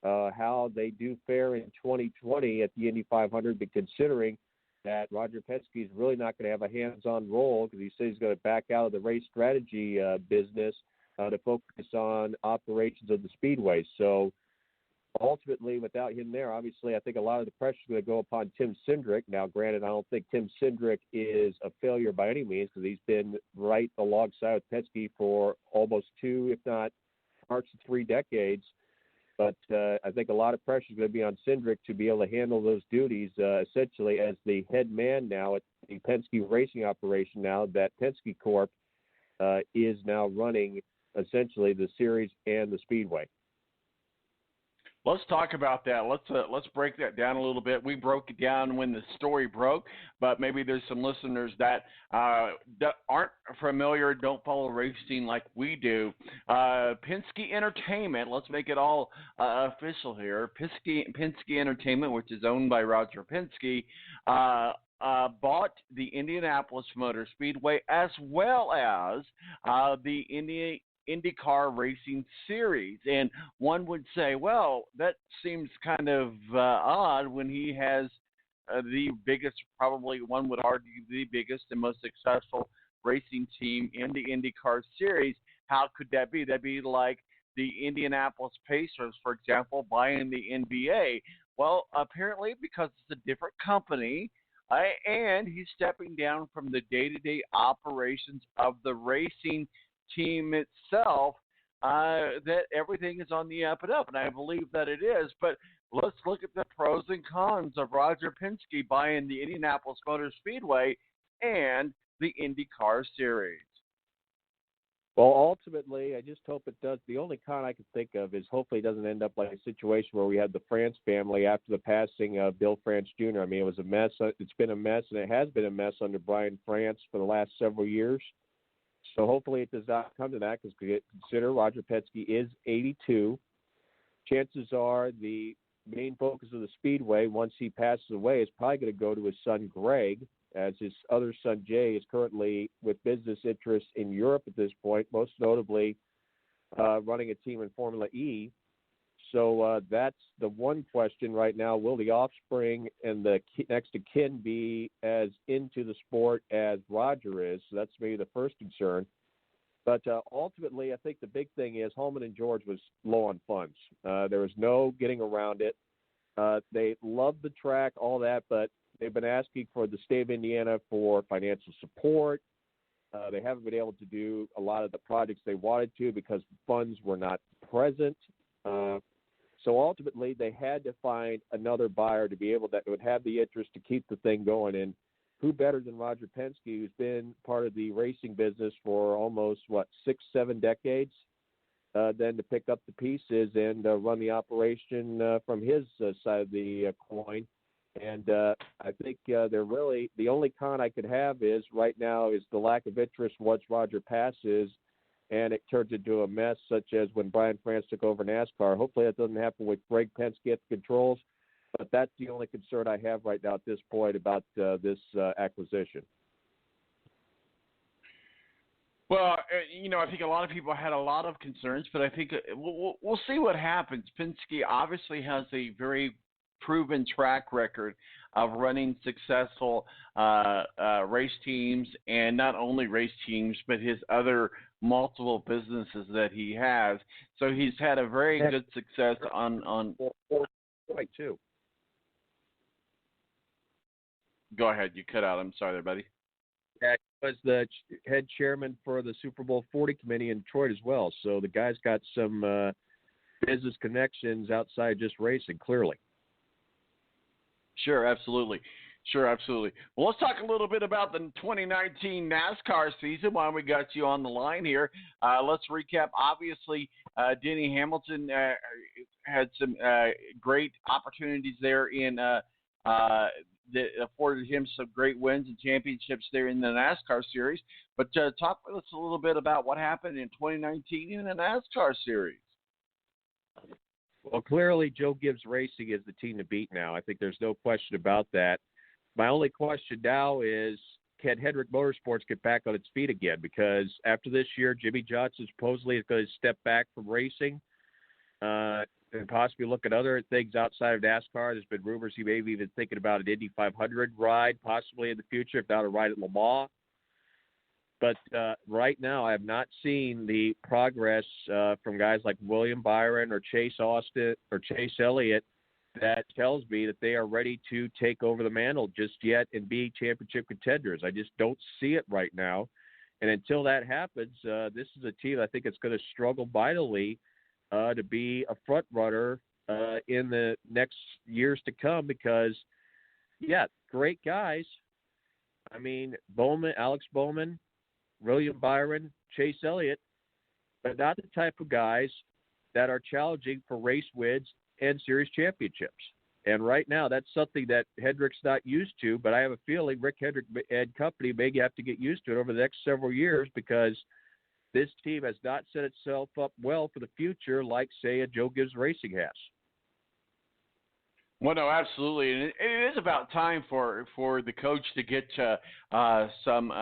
how they do fare in 2020 at the Indy 500, but considering that Roger Penske is really not going to have a hands-on role because he says he's going to back out of the race strategy business to focus on operations of the speedway. So ultimately, without him there, obviously, I think a lot of the pressure is going to go upon Tim Cindric. Now, granted, I don't think Tim Cindric is a failure by any means because he's been right alongside with Penske for almost 2, if not parts of 3 decades. But I think a lot of pressure is going to be on Cindric to be able to handle those duties, essentially as the head man now at the Penske racing operation now that Penske Corp is now running essentially the series and the speedway. Let's talk about that. Let's break that down a little bit. We broke it down when the story broke, but maybe there's some listeners that aren't familiar, don't follow racing like we do. Penske Entertainment, let's make it all official here. Penske Entertainment, which is owned by Roger Penske, bought the Indianapolis Motor Speedway as well as the IndyCar Racing Series. And one would say, well, that seems kind of odd when he has the biggest, probably one would argue the biggest and most successful racing team in the IndyCar Series. How could that be? That'd be like the Indianapolis Pacers, for example, buying the NBA. Well, apparently because it's a different company, and he's stepping down from the day-to-day operations of the racing team itself, that everything is on the up and up, and I believe that it is. But let's look at the pros and cons of Roger Penske buying the Indianapolis Motor Speedway and the IndyCar Series. Well, ultimately, I just hope it does. The only con I can think of is hopefully it doesn't end up like a situation where we had the France family after the passing of Bill France Jr. I mean, it was a mess. It's been a mess, and it has been a mess under Brian France for the last several years. So hopefully it does not come to that because consider Roger Penske is 82. Chances are the main focus of the Speedway, once he passes away, is probably going to go to his son Greg, as his other son Jay is currently with business interests in Europe at this point, most notably running a team in Formula E. So that's the one question right now. Will the offspring and the next of kin be as into the sport as Roger is? So that's maybe the first concern. But ultimately, I think the big thing is Holman and George was low on funds. There was no getting around it. They love the track, all that, but they've been asking for the state of Indiana for financial support. They haven't been able to do a lot of the projects they wanted to because funds were not present. So ultimately, they had to find another buyer to be able that would have the interest to keep the thing going. And who better than Roger Penske, who's been part of the racing business for almost, 6-7 decades, than to pick up the pieces and run the operation from his side of the coin. And I think they're really the only con I could have is right now is the lack of interest once Roger passes. And it turns into a mess, such as when Brian France took over NASCAR. Hopefully that doesn't happen with Greg Penske at the controls, but that's the only concern I have right now at this point about this acquisition. Well, I think a lot of people had a lot of concerns, but I think we'll see what happens. Penske obviously has a very proven track record of running successful race teams, and not only race teams, but his other multiple businesses that he has. So he's had a very good success on. Right, too. Go ahead. You cut out. I'm sorry there, buddy. Yeah, he was the head chairman for the Super Bowl 40 committee in Detroit as well. So the guy's got some business connections outside just racing, clearly. Sure, absolutely. Well, let's talk a little bit about the 2019 NASCAR season while we got you on the line here. Let's recap. Obviously, Denny Hamilton had some great opportunities there that afforded him some great wins and championships there in the NASCAR series. But talk with us a little bit about what happened in 2019 in the NASCAR series. Well, clearly Joe Gibbs Racing is the team to beat now. I think there's no question about that. My only question now is, can Hendrick Motorsports get back on its feet again? Because after this year, Jimmy Johnson supposedly is going to step back from racing. and possibly look at other things outside of NASCAR. There's been rumors he may be even thinking about an Indy 500 ride possibly in the future, if not a ride at Le Mans. But right now, I have not seen the progress from guys like William Byron or Chase Austin or Chase Elliott that tells me that they are ready to take over the mantle just yet and be championship contenders. I just don't see it right now. And until that happens, this is a team I think it's going to struggle mightily to be a front runner in the next years to come because, yeah, great guys. I mean, Alex Bowman, William Byron, Chase Elliott, but not the type of guys that are challenging for race wins and series championships. And right now, that's something that Hendrick's not used to, but I have a feeling Rick Hendrick and company may have to get used to it over the next several years because this team has not set itself up well for the future like, say, a Joe Gibbs Racing has. Well, no, absolutely, and it is about time for the coach to get some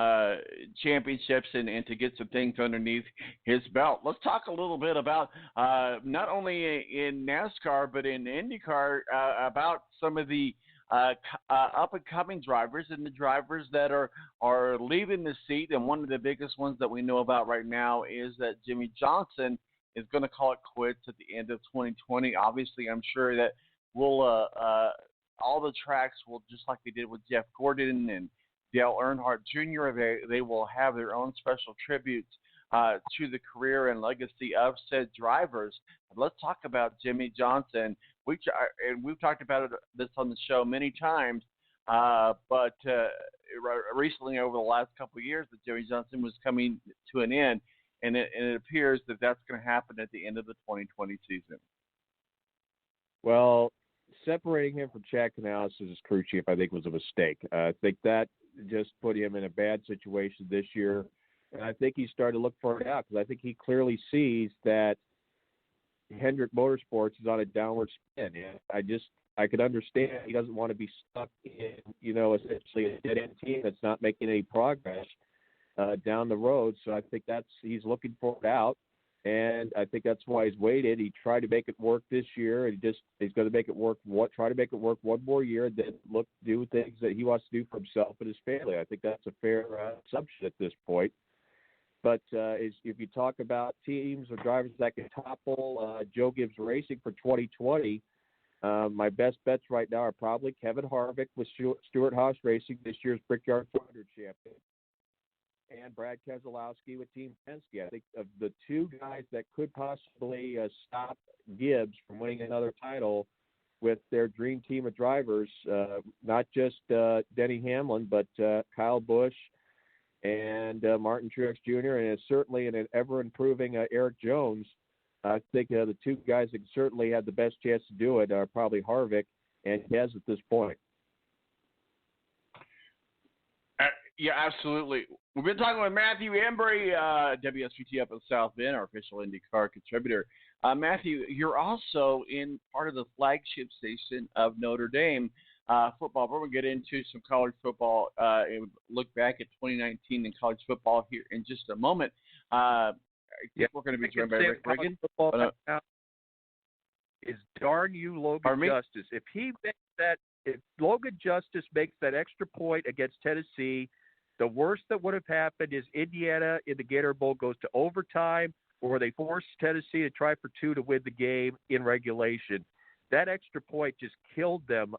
championships and to get some things underneath his belt. Let's talk a little bit about not only in NASCAR but in IndyCar about some of the up and coming drivers and the drivers that are leaving the seat. And one of the biggest ones that we know about right now is that Jimmy Johnson is going to call it quits at the end of 2020. Obviously, I'm sure that all the tracks will, just like they did with Jeff Gordon and Dale Earnhardt Jr., they will have their own special tributes to the career and legacy of said drivers. Let's talk about Jimmy Johnson. We've talked about this on the show many times, but recently over the last couple of years that Jimmy Johnson was coming to an end, and it appears that that's going to happen at the end of the 2020 season. Well, separating him from Chad Canales as his crew chief, I think, was a mistake. I think that just put him in a bad situation this year, and I think he's starting to look for it out because I think he clearly sees that Hendrick Motorsports is on a downward spin. And I could understand he doesn't want to be stuck in, essentially a dead-end team that's not making any progress down the road. So I think he's looking for it out. And I think that's why he's waited. He tried to make it work this year, and he's going to make it work. Try to make it work one more year, and then do things that he wants to do for himself and his family. I think that's a fair assumption at this point. But if you talk about teams or drivers that can topple Joe Gibbs Racing for 2020, my best bets right now are probably Kevin Harvick with Stewart-Haas Racing, this year's Brickyard 400 champion, and Brad Keselowski with Team Penske. I think of the two guys that could possibly stop Gibbs from winning another title with their dream team of drivers, not just Denny Hamlin, but Kyle Busch and Martin Truex Jr., and certainly an ever-improving Eric Jones. I think the two guys that certainly had the best chance to do it are probably Harvick and Kez at this point. Yeah, absolutely. We've been talking with Matthew Embury, WSBT up in South Bend, our official IndyCar contributor. Matthew, you're also in part of the flagship station of Notre Dame football. We're going to get into some college football and look back at 2019 in college football here in just a moment. We're going to be joined by Rick Riggin. Is darn you Logan Justice. If Logan Justice makes that extra point against Tennessee, the worst that would have happened is Indiana in the Gator Bowl goes to overtime, or they force Tennessee to try for two to win the game in regulation. That extra point just killed them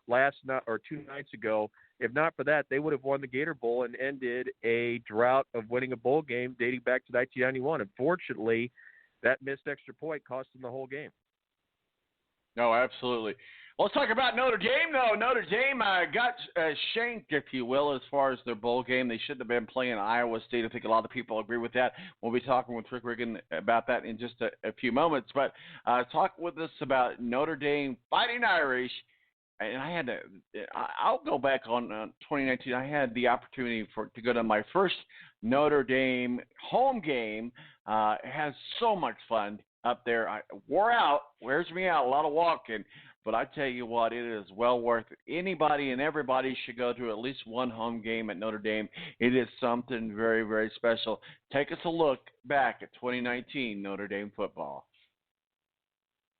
last night or 2 nights ago. If not for that, they would have won the Gator Bowl and ended a drought of winning a bowl game dating back to 1991. Unfortunately, that missed extra point cost them the whole game. No, absolutely. Let's talk about Notre Dame, though. Notre Dame got shanked, if you will, as far as their bowl game. They shouldn't have been playing Iowa State. I think a lot of people agree with that. We'll be talking with Rick Riggin about that in just a few moments. But talk with us about Notre Dame Fighting Irish. And I'll go back on 2019. I had the opportunity to go to my first Notre Dame home game. It has so much fun up there. I wears me out, a lot of walking. But I tell you what, it is well worth it. Anybody and everybody should go to at least one home game at Notre Dame. It is something very, very special. Take us a look back at 2019 Notre Dame football.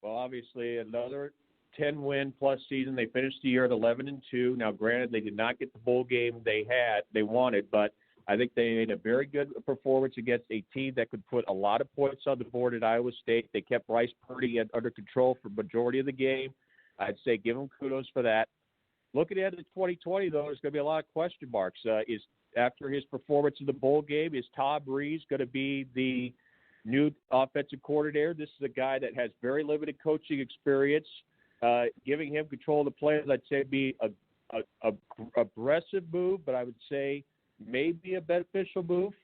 Well, obviously, another 10-win-plus season. They finished the year at 11-2. Now, granted, they did not get the bowl game they wanted, but I think they made a very good performance against a team that could put a lot of points on the board at Iowa State. They kept Bryce Purdy under control for the majority of the game. I'd say give them kudos for that. Looking ahead to 2020, though, there's going to be a lot of question marks. After his performance in the bowl game, is Todd Breeze going to be the new offensive coordinator? This is a guy that has very limited coaching experience. Giving him control of the players, I'd say, be a aggressive move, but I would say maybe a beneficial move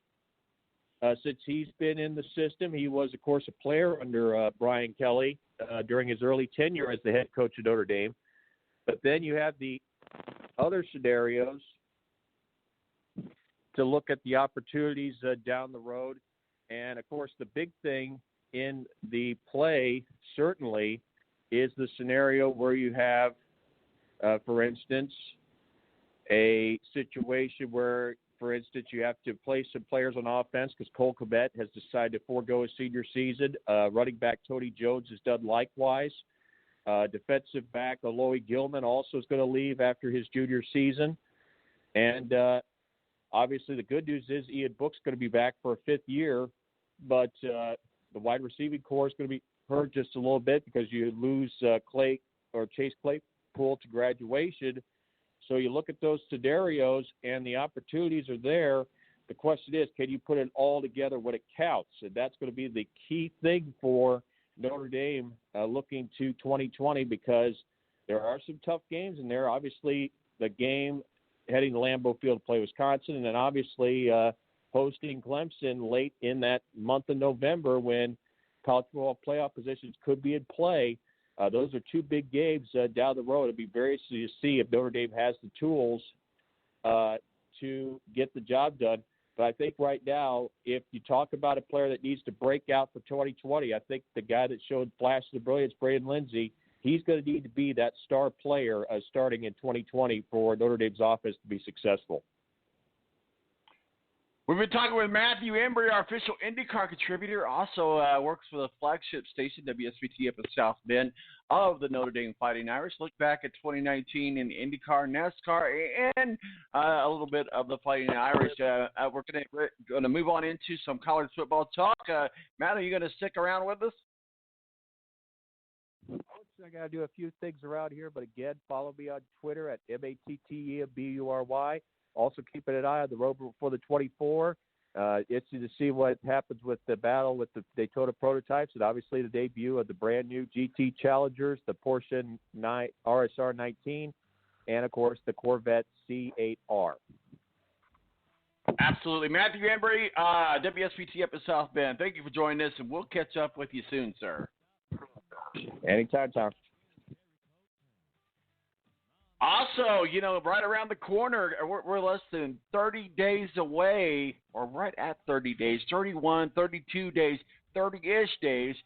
since he's been in the system. He was, of course, a player under Brian Kelly during his early tenure as the head coach of Notre Dame. But then you have the other scenarios to look at the opportunities down the road. And, of course, the big thing in the play certainly is the scenario where you have, for instance, a situation where, for instance, you have to play some players on offense because Cole Kmet has decided to forego his senior season. Running back Tony Jones has done likewise. Defensive back Aloy Gilman also is going to leave after his junior season. And obviously the good news is Ian Book's going to be back for a fifth year, but the wide receiving core is going to be hurt just a little bit because you lose Chase Claypool to graduation. So you look at those scenarios and the opportunities are there. The question is, can you put it all together when it counts? And that's going to be the key thing for Notre Dame looking to 2020 because there are some tough games in there. Obviously, the game heading to Lambeau Field to play Wisconsin, and then obviously hosting Clemson late in that month of November when college football playoff positions could be in play. Those are two big games down the road. It'll be very interesting to see if Notre Dame has the tools to get the job done. But I think right now, if you talk about a player that needs to break out for 2020, I think the guy that showed flashes of brilliance, Braden Lindsey, he's going to need to be that star player starting in 2020 for Notre Dame's offense to be successful. We've been talking with Matthew Embury, our official IndyCar contributor, also works for the flagship station, WSBT up in South Bend, of the Notre Dame Fighting Irish. Look back at 2019 in IndyCar, NASCAR, and a little bit of the Fighting Irish. We're going to move on into some college football talk. Matt, are you going to stick around with us? I got to do a few things around here, but again, follow me on Twitter at MATTEBURY. Also keeping an eye on the road for the 24. It's to see what happens with the battle with the Daytona prototypes and obviously the debut of the brand new GT Challengers, the Porsche RSR 19, and, of course, the Corvette C8R. Absolutely. Matthew Embury, WSBT up in South Bend. Thank you for joining us, and we'll catch up with you soon, sir. Anytime, Tom. Also, right around the corner, we're less than 30 days away, or right at 30 days, 31, 32 days, 30-ish days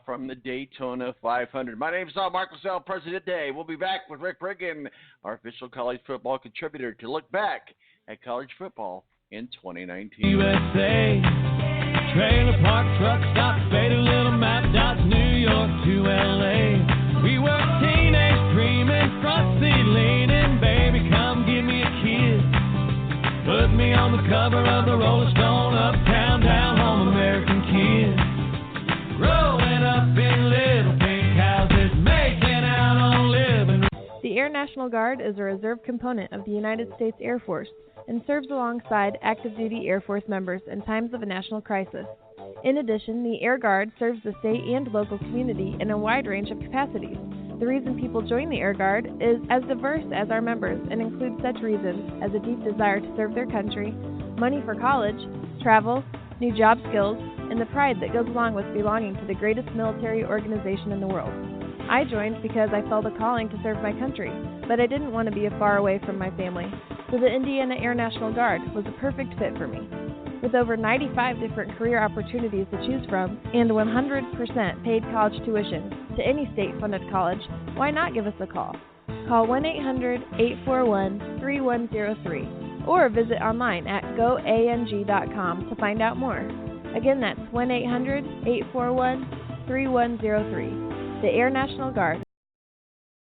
from the Daytona 500. My name is Mark Lasell, Presidente. We'll be back with Rick Riggin, our official college football contributor, to look back at college football in 2019. USA, trailer park, truck stop, Beta Little Map, Dodge, New York to LA. We were teenage dreaming, front seat leaning, baby, come give me a kiss. Put me on the cover of the Rolling Stone, uptown, down home, American kids. Growing up in little pink houses, making out on living. The Air National Guard is a reserve component of the United States Air Force and serves alongside active duty Air Force members in times of a national crisis. In addition, the Air Guard serves the state and local community in a wide range of capacities. The reason people join the Air Guard is as diverse as our members and includes such reasons as a deep desire to serve their country, money for college, travel, new job skills, and the pride that goes along with belonging to the greatest military organization in the world. I joined because I felt a calling to serve my country, but I didn't want to be far away from my family, so the Indiana Air National Guard was a perfect fit for me. With over 95 different career opportunities to choose from and 100% paid college tuition to any state-funded college, why not give us a call? Call 1-800-841-3103 or visit online at goang.com to find out more. Again, that's 1-800-841-3103. the Air National Guard.